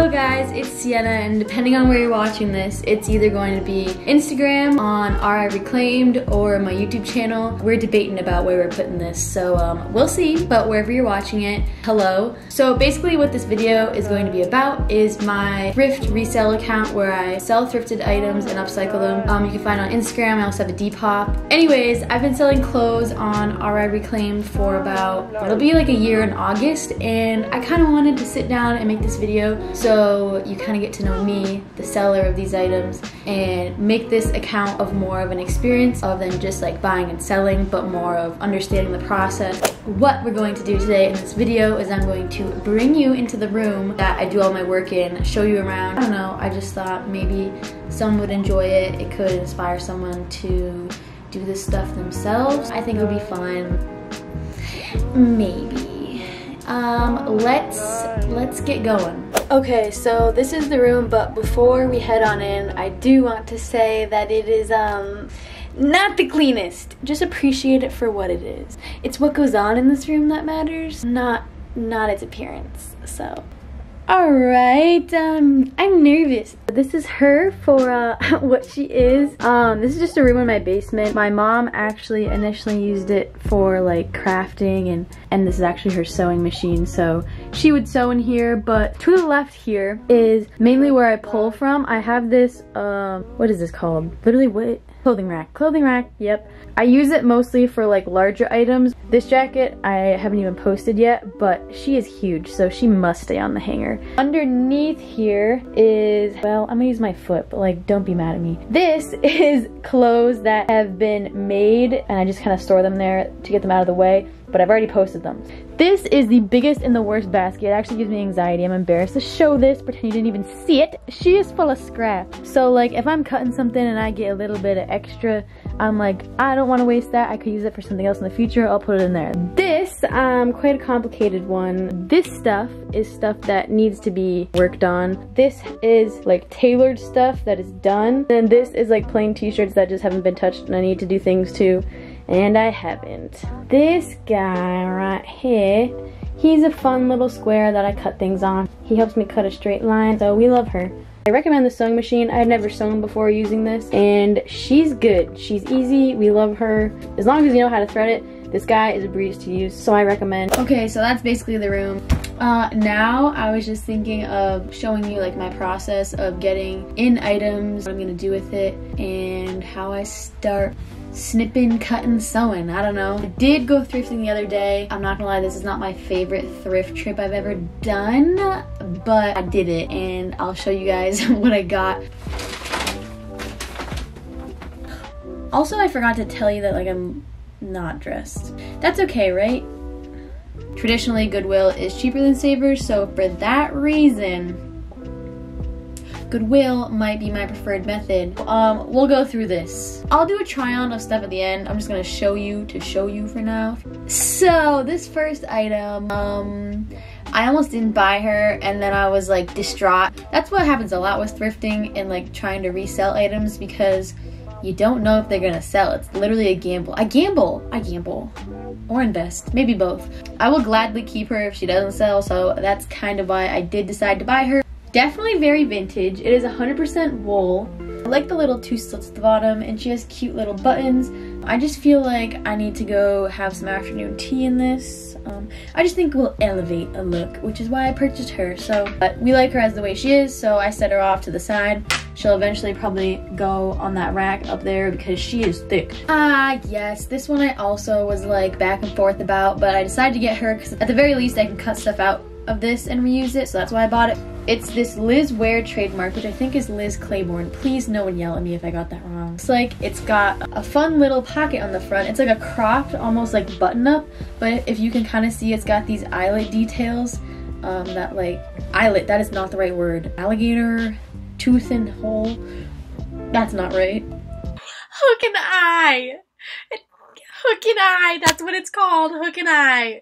Hello guys, it's Sienna, and depending on where you're watching this, it's either going to be Instagram on RI Reclaimed or my YouTube channel. We're debating about where we're putting this, so we'll see, but wherever you're watching it, hello. So basically what this video is going to be about is my thrift resale account where I sell thrifted items and upcycle them. You can find it on Instagram. I also have a Depop. Anyways, I've been selling clothes on RI Reclaimed for about, it'll be like a year in August, and I kind of wanted to sit down and make this video so you kind of get to know me, the seller of these items, and make this account of more of an experience other than just like buying and selling, but more of understanding the process. What we're going to do today in this video is I'm going to bring you into the room that I do all my work in, show you around. I don't know, I just thought maybe someone would enjoy it. It could inspire someone to do this stuff themselves. I think it would be fun. Maybe. Let's get going. Okay, so this is the room, but before we head on in, I do want to say that it is not the cleanest. Just appreciate it for what it is. It's what goes on in this room that matters, not its appearance. So alright, I'm nervous. This is her for what she is. This is just a room in my basement. My mom actually initially used it for like crafting, and this is actually her sewing machine, so she would sew in here. But to the left here is mainly where I pull from. I have this, what is this called? Literally what? Clothing rack, yep. I use it mostly for like larger items. This jacket I haven't even posted yet, but she is huge, so she must stay on the hanger. Underneath here is, well, I'm gonna use my foot, but like, don't be mad at me. This is clothes that have been made, and I just kind of store them there to get them out of the way, but I've already posted them. This is the biggest and the worst basket. It actually gives me anxiety. I'm embarrassed to show this, pretend you didn't even see it. She is full of scrap. So like, if I'm cutting something and I get a little bit of extra, I'm like, I don't want to waste that. I could use it for something else in the future. I'll put it in there. This, quite a complicated one. This stuff is stuff that needs to be worked on. This is like tailored stuff that is done. And this is like plain t-shirts that just haven't been touched and I need to do things to. And I haven't. This guy right here, he's a fun little square that I cut things on. He helps me cut a straight line, so we love her. I recommend the sewing machine. I had never sewn before using this, and she's good. She's easy, we love her. As long as you know how to thread it, this guy is a breeze to use, so I recommend. Okay, so that's basically the room. Now I was just thinking of showing you like my process of getting in items, what I'm gonna do with it, and how I start snipping, cutting, sewing. I don't know. I did go thrifting the other day. I'm not gonna lie, this is not my favorite thrift trip I've ever done, but I did it, and I'll show you guys what I got. Also, I forgot to tell you that like I'm not dressed. That's okay, right? Traditionally, Goodwill is cheaper than Savers, so for that reason, Goodwill might be my preferred method. We'll go through this. I'll do a try on of stuff at the end. I'm just gonna show you to show you for now. So this first item, I almost didn't buy her, and then I was like distraught. That's what happens a lot with thrifting and like trying to resell items, because you don't know if they're gonna sell. It's literally a gamble. I gamble. Or invest, maybe both. I will gladly keep her if she doesn't sell, so that's kind of why I did decide to buy her. Definitely very vintage. It is 100% wool. I like the little two slits at the bottom, and she has cute little buttons. I just feel like I need to go have some afternoon tea in this. I just think we'll elevate a look, which is why I purchased her. So, but we like her as the way she is, so I set her off to the side. She'll eventually probably go on that rack up there because she is thick. Yes, this one I also was like back and forth about, but I decided to get her because at the very least I can cut stuff out of this and reuse it, so that's why I bought it. It's this Liz Ware trademark, which I think is Liz Claiborne. Please no one yell at me if I got that wrong. It's like, it's got a fun little pocket on the front. It's like a cropped, almost like button up, but if you can kind of see, it's got these eyelet details. That like, eyelet, that is not the right word. Alligator, tooth and hole. That's not right. Hook and eye. Hook and eye, that's what it's called, hook and eye.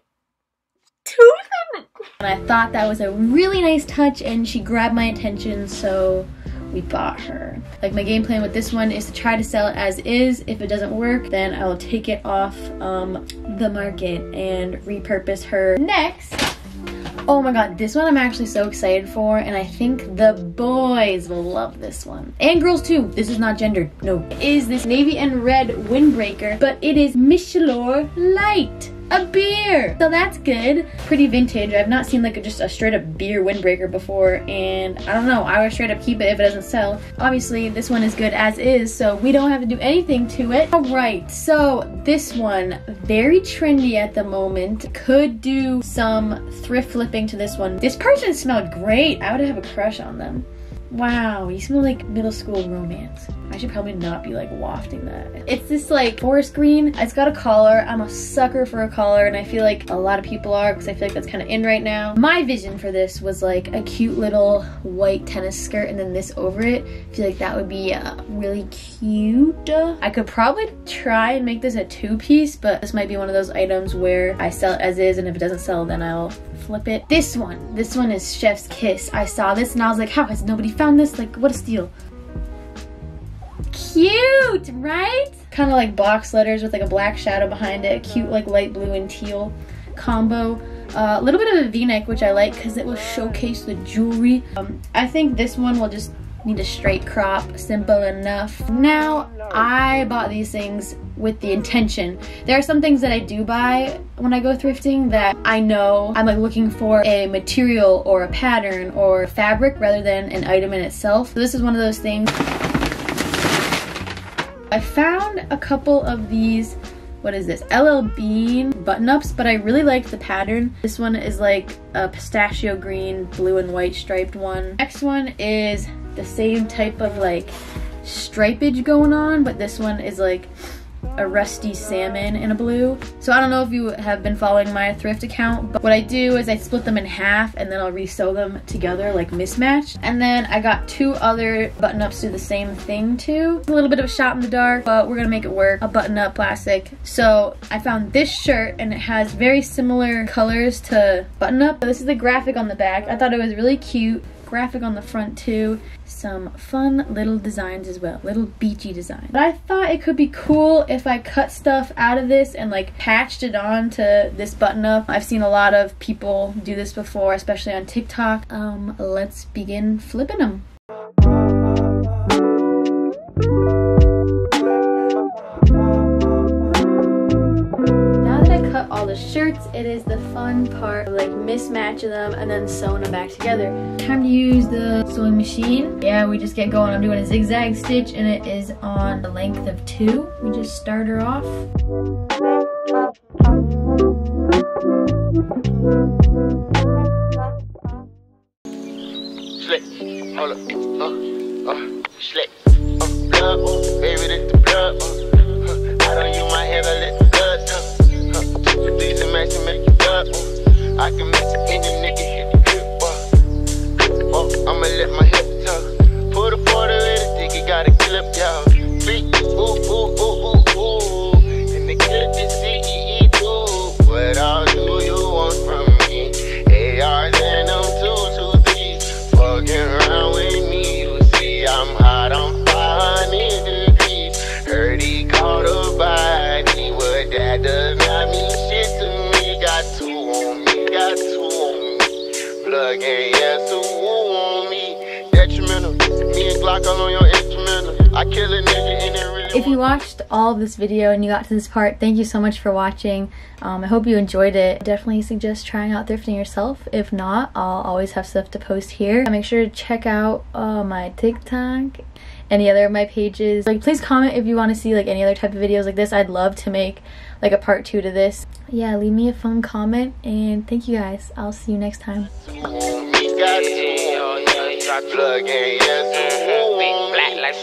And I thought that was a really nice touch, and she grabbed my attention, so we bought her. Like, my game plan with this one is to try to sell it as is. If it doesn't work, then I will take it off the market and repurpose her. Next, Oh my god, this one I'm actually so excited for, and I think the boys will love this one. And girls too. This is not gendered. No. It is this navy and red windbreaker, but it is Michelor Light. A beer! So that's good. Pretty vintage. I've not seen like just a straight up beer windbreaker before, and I don't know, I would straight up keep it if it doesn't sell. Obviously this one is good as is, so we don't have to do anything to it. Alright, so this one, very trendy at the moment. Could do some thrift flipping to this one. This person smelled great. I would have a crush on them. Wow, you smell like middle school romance. I should probably not be like wafting that. It's this like forest green. It's got a collar. I'm a sucker for a collar, and I feel like a lot of people are, because I feel like that's kind of in right now. My vision for this was like a cute little white tennis skirt and then this over it. I feel like that would be really cute. I could probably try and make this a two-piece, but this might be one of those items where I sell it as is, and if it doesn't sell, then I'll flip it. This one is Chef's Kiss. I saw this and I was like, how has nobody found this? Like, what a steal. Cute, right? Kind of like box letters with like a black shadow behind it. Cute like light blue and teal combo. A little bit of a v-neck, which I like because it will showcase the jewelry. I think this one will just need a straight crop, simple enough. Now, I bought these things with the intention. There are some things that I do buy when I go thrifting that I know I'm like looking for a material or a pattern or fabric rather than an item in itself. So this is one of those things. I found a couple of these, what is this, LL Bean button-ups, but I really like the pattern. This one is like a pistachio green, blue and white striped one. Next one is the same type of like stripage going on, but this one is like a rusty salmon in a blue. So I don't know if you have been following my thrift account, but what I do is I split them in half and then I'll resew them together like mismatched. And then I got two other button-ups do the same thing too. A little bit of a shot in the dark, but we're gonna make it work. A button-up classic. So I found this shirt and it has very similar colors to button-up. So this is the graphic on the back. I thought it was really cute. Graphic on the front too. Some fun little designs as well, little beachy design. But I thought it could be cool if I cut stuff out of this and like patched it on to this button up. I've seen a lot of people do this before, especially on TikTok. Let's begin flipping them. All the shirts, it is the fun part of like mismatching them and then sewing them back together. Time to use the sewing machine. Yeah, we just get going. I'm doing a zigzag stitch and it is on the length of 2. We just start her off. Slick, hold up, slick, blood, baby, this the blood, I don't use my head, I let the blood touch. These and match to make you blood. I can mix any nigga hit the grip. I'ma let my hip tuck. Put a quarter in the dick, you gotta clip, y'all. Beat, ooh, ooh, ooh, ooh, ooh. And the clip is CEE too. What all do you want from me? ARs and them 223s. Fucking around with me, you see I'm hot, I'm 500 degrees. Heard he caught a body, what that does not mean shit to me. Got 2 on me, got 2 on me. Plug in, yeah, so woo on me. Detrimental, me and Glock all on your instrumental. I kill a nigga and it really. If you watched all of this video and you got to this part, thank you so much for watching. I hope you enjoyed it. Definitely suggest trying out thrifting yourself. If not, I'll always have stuff to post here. Make sure to check out my TikTok, any other of my pages. Like, please comment if you want to see like any other type of videos like this. I'd love to make like a part 2 to this. Yeah, leave me a fun comment, and thank you guys. I'll see you next time. Plug in, yes, black like